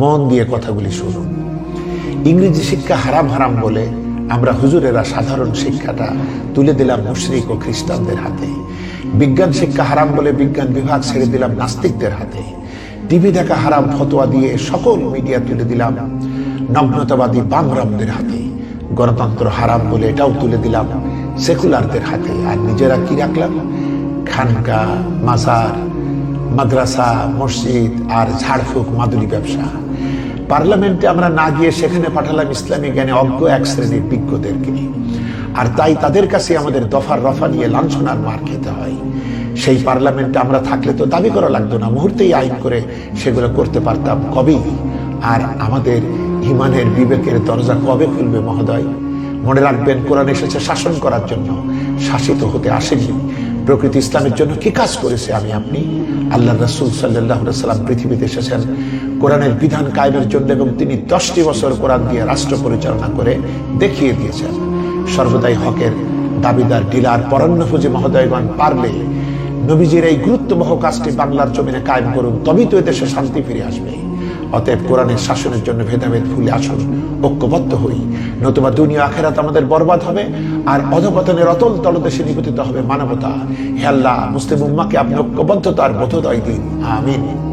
মন দিয়ে কথাগুলি শুনুন। ইংরেজি শিক্ষা হারাম হারাম বলে আমরা হুজুরেরা সাধারণ শিক্ষাটা তুলে দিলাম মুশরিক ও খ্রিস্টানদের হাতে। বিজ্ঞান শিক্ষা হারাম বলে বিজ্ঞান বিভাগ ছেড়ে দিলাম নাস্তিকদের হাতে। টিভি দেখা হারাম ফতোয়া দিয়ে সকল মিডিয়া তুলে দিলাম নগ্নতাবাদী বামরামদের হাতে। গণতন্ত্র হারাম বলে এটাও তুলে দিলাম সেকুলারদের হাতে। আর নিজেরা কি রাখলাম? খানকা, মাজার, মাদ্রাসা, মসজিদ আর ঝাড়ফুঁক মাদুলি ব্যবসা। পার্লামেন্টে আমরা না গিয়ে সেখানে পাঠালাম ইসলামী জ্ঞানে অজ্ঞ এক শ্রেণীর বিজ্ঞদেরকে। আর তাই তাদের কাছে আমাদের দফার রফা নিয়ে লাঞ্ছনার মার খেতে হয়। সেই পার্লামেন্টে আমরা থাকলে তো দাবি করা লাগতো না, মুহূর্তেই আইন করে সেগুলো করতে পারতাম কবেই। আর আমাদের ইমানের বিবেকের দরজা কবে খুলবে মহোদয়? মনে রাখবেন, কোরআন এসেছে শাসন করার জন্য, শাসিত হতে আসেনি। প্রকৃতি ইসলামের জন্য কি কাজ করেছে আমি আপনি? আল্লাহ রাসূল সাল্লাল্লাহু আলাইহি ওয়াসাল্লাম পৃথিবীতে এসেছেন কোরআনের বিধান কায়েমের জন্য, এবং তিনি 10টি বছর কোরআন দিয়ে রাষ্ট্র পরিচালনা করে দেখিয়ে দিয়েছেন। সর্বদাই হকের দাবিদার ডিলার পরান্নভোজী মহোদয়গণ পারলে নবীজির এই গুরুত্ববহ কাজটি বাংলার জমিনে কায়েম করুন, তবেই তো এদেশে শান্তি ফিরে আসবে। অতএব কোরআনের শাসনের জন্য ভেদাভেদ ভুলে আসুন, ঐক্যবদ্ধ হই, নতুবা দুনিয়া আখেরাত আমাদের বরবাদ হবে আর অধপতনের অতল তলদেশে নিপতিত হবে মানবতা। হে আল্লাহ, মুসলিম উম্মাহকে আপনি ঐক্যবদ্ধতার বোধোদয় দিন। আমিন।